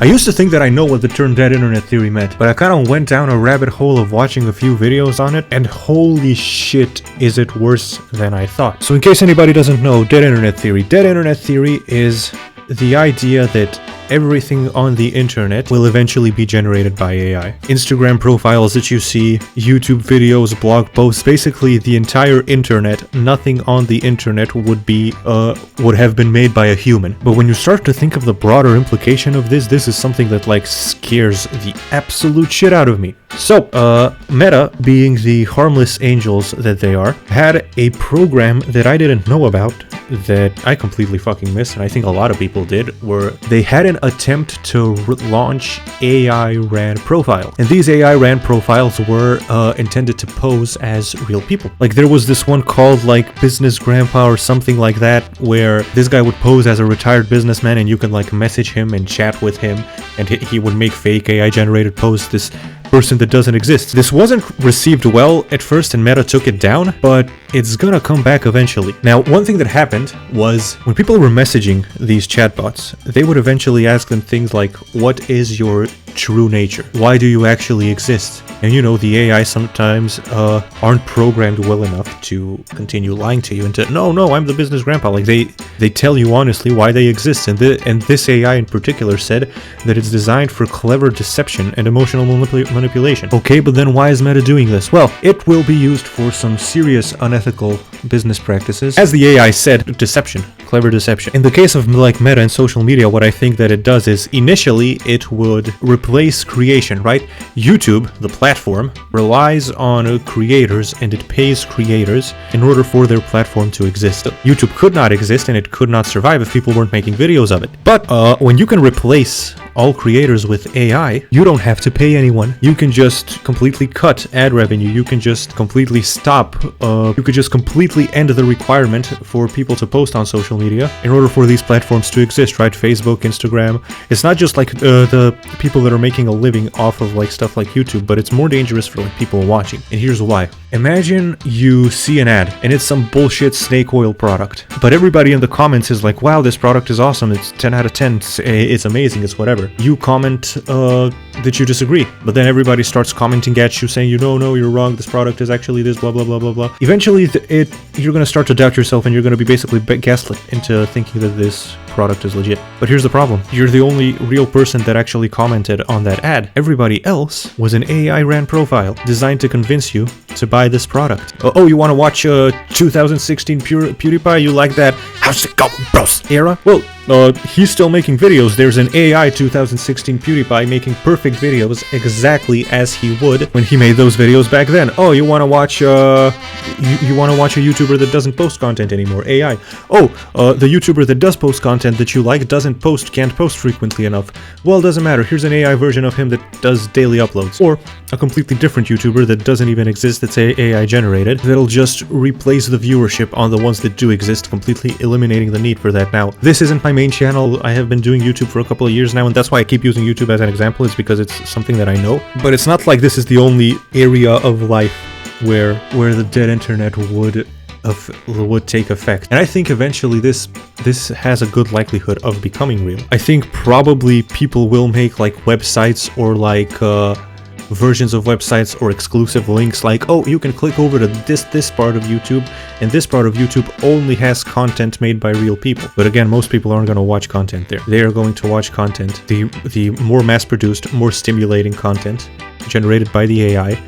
I used to think that I know what the term dead internet theory meant, but I kind of went down a rabbit hole of watching a few videos on it, and holy shit, is it worse than I thought. So in case anybody doesn't know, dead internet theory is the idea that everything on the internet will eventually be generated by AI. Instagram profiles that you see, YouTube videos, blog posts, basically the entire internet, nothing on the internet would have been made by a human. But when you start to think of the broader implication of this is something that like scares the absolute shit out of me. So, Meta, being the harmless angels that they are, had a program that I didn't know about that I completely fucking missed, and I think a lot of people did, where they had an attempt to launch AI RAN profile. And these AI RAN profiles were intended to pose as real people. Like there was this one called like Business Grandpa or something like that, where this guy would pose as a retired businessman and you could like message him and chat with him, and he would make fake AI generated posts, this person that doesn't exist. This wasn't received well at first and Meta took it down, but it's gonna come back eventually. Now, one thing that happened was when people were messaging these chatbots, they would eventually ask them things like, what is your true nature? Why do you actually exist? And you know, the AI sometimes aren't programmed well enough to continue lying to you and to, no, I'm the business grandpa. Like they tell you honestly why they exist. And this AI in particular said that it's designed for clever deception and emotional manipulation. Okay, but then why is Meta doing this? Well, it will be used for some serious unethical business practices. As the AI said, deception, clever deception. In the case of like Meta and social media, what I think that it does is initially it would replace creation, right? YouTube, the platform, relies on creators and it pays creators in order for their platform to exist. YouTube could not exist and it could not survive if people weren't making videos of it. But when you can replace all creators with AI, you don't have to pay anyone. You can just completely cut ad revenue. You can just completely stop. You could just completely end the requirement for people to post on social media in order for these platforms to exist, right? Facebook, Instagram. It's not just like the people that are making a living off of like stuff like YouTube, but it's more dangerous for like people watching. And here's why. Imagine you see an ad and it's some bullshit snake oil product, but everybody in the comments is like, wow, this product is awesome. It's 10 out of 10. It's amazing. It's whatever. You comment that you disagree, but then everybody starts commenting at you saying, no, you're wrong. This product is actually this, blah, blah, blah, blah, blah. Eventually you're going to start to doubt yourself and you're going to be basically gaslit into thinking that this product is legit. But here's the problem. You're the only real person that actually commented on that ad. Everybody else was an AI RAN profile designed to convince you to buy this product. Oh, you want to watch 2016 PewDiePie? You like that how's it going, bros era? Well, he's still making videos. There's an AI 2016 PewDiePie making perfect videos exactly as he would when he made those videos back then. Oh, you want to watch you want to watch a YouTuber that doesn't post content anymore? AI. Oh, the YouTuber that does post content that you like can't post frequently enough. Well, it doesn't matter. Here's an AI version of him that does daily uploads. Or a completely different YouTuber that doesn't even exist, that's AI generated, that'll just replace the viewership on the ones that do exist, completely eliminating the need for that. Now, this isn't my main channel. I have been doing YouTube for a couple of years now, and that's why I keep using YouTube as an example. It's because it's something that I know. But it's not like this is the only area of life where the dead internet would take effect. And I think eventually this has a good likelihood of becoming real. I think probably people will make like websites or like versions of websites or exclusive links like, oh, you can click over to this part of YouTube, and this part of YouTube only has content made by real people. But again, most people aren't going to watch content there. They are going to watch content, the more mass-produced, more stimulating content generated by the AI,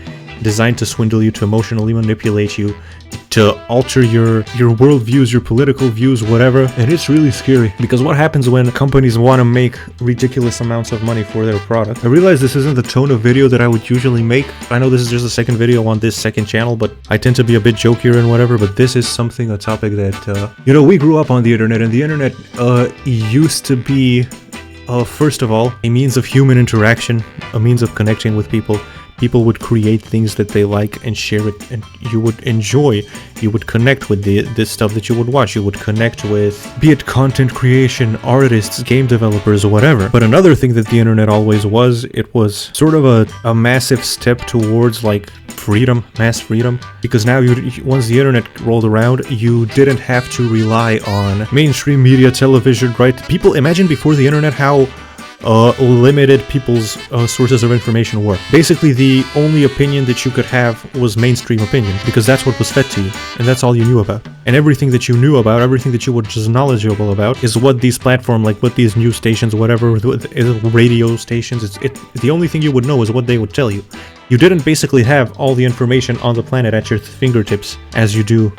designed to swindle you, to emotionally manipulate you, to alter your worldviews, your political views, whatever. And it's really scary, because what happens when companies want to make ridiculous amounts of money for their product? I realize this isn't the tone of video that I would usually make. I know this is just the second video on this second channel, but I tend to be a bit jokier and whatever, but this is a topic that, we grew up on the internet, and the internet used to be, first of all, a means of human interaction, a means of connecting with people. People would create things that they like and share it, and you would enjoy. You would connect with the stuff that you would watch. You would connect with, be it content creation, artists, game developers, or whatever. But another thing that the internet always was, it was sort of a massive step towards like freedom, mass freedom. Because now once the internet rolled around, you didn't have to rely on mainstream media, television, right? People imagine before the internet how limited people's sources of information were. Basically, the only opinion that you could have was mainstream opinion, because that's what was fed to you, and that's all you knew about. And everything that you knew about, everything that you were just knowledgeable about, is what these platforms, like what these news stations, whatever, radio stations, the only thing you would know is what they would tell you. You didn't basically have all the information on the planet at your fingertips as you do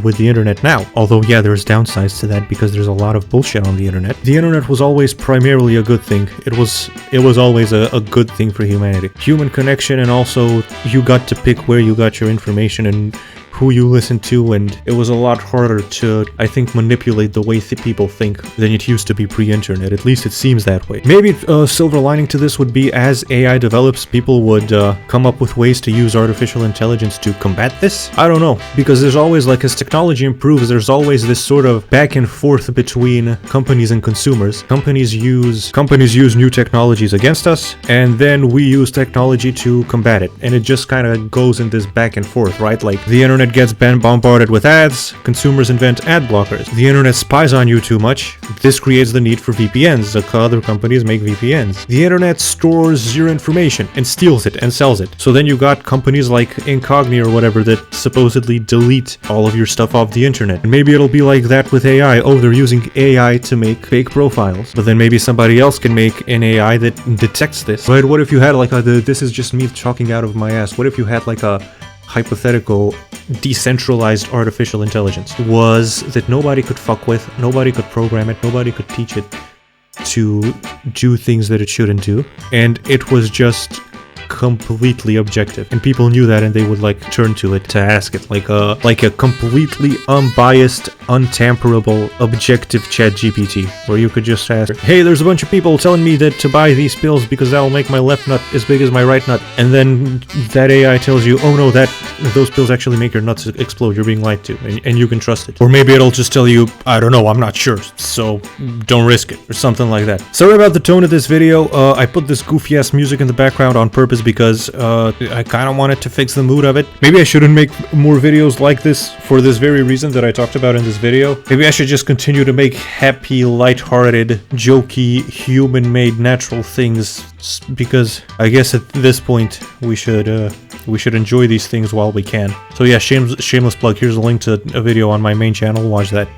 with the internet now. Although, yeah, there's downsides to that because there's a lot of bullshit on the internet. The internet was always primarily a good thing. It was always a good thing for humanity. Human connection, and also you got to pick where you got your information and who you listen to, and it was a lot harder to, I think, manipulate the way people think than it used to be pre-internet. At least it seems that way. Maybe a silver lining to this would be, as AI develops, people would come up with ways to use artificial intelligence to combat this. I don't know, because there's always, like, as technology improves, there's always this sort of back and forth between companies and consumers. Companies use new technologies against us, and then we use technology to combat it, and it just kind of goes in this back and forth, right? Like, the internet gets bombarded with ads, consumers invent ad blockers. The internet spies on you too much. This creates the need for VPNs. Other companies make VPNs. The internet stores your information and steals it and sells it. So then you got companies like Incogni or whatever that supposedly delete all of your stuff off the internet. And maybe it'll be like that with AI. Oh, they're using AI to make fake profiles. But then maybe somebody else can make an AI that detects this. Right? What if you had like this is just me talking out of my ass. What if you had like a hypothetical decentralized artificial intelligence was that nobody could fuck with, nobody could program it, nobody could teach it to do things that it shouldn't do, and it was just completely objective, and people knew that, and they would like turn to it to ask it, like a completely unbiased, untamperable, objective ChatGPT, where you could just ask, hey, there's a bunch of people telling me that to buy these pills because that'll make my left nut as big as my right nut, and then that AI tells you, oh no, those pills actually make your nuts explode, you're being lied to, and you can trust it. Or maybe it'll just tell you, I don't know, I'm not sure, so don't risk it, or something like that. Sorry about the tone of this video. I put this goofy ass music in the background on purpose because I kind of wanted to fix the mood of it. Maybe I shouldn't make more videos like this for this very reason that I talked about in this video. Maybe I should just continue to make happy, lighthearted, jokey, human-made, natural things, because I guess at this point we should enjoy these things while we can. So yeah, shameless plug. Here's a link to a video on my main channel. Watch that.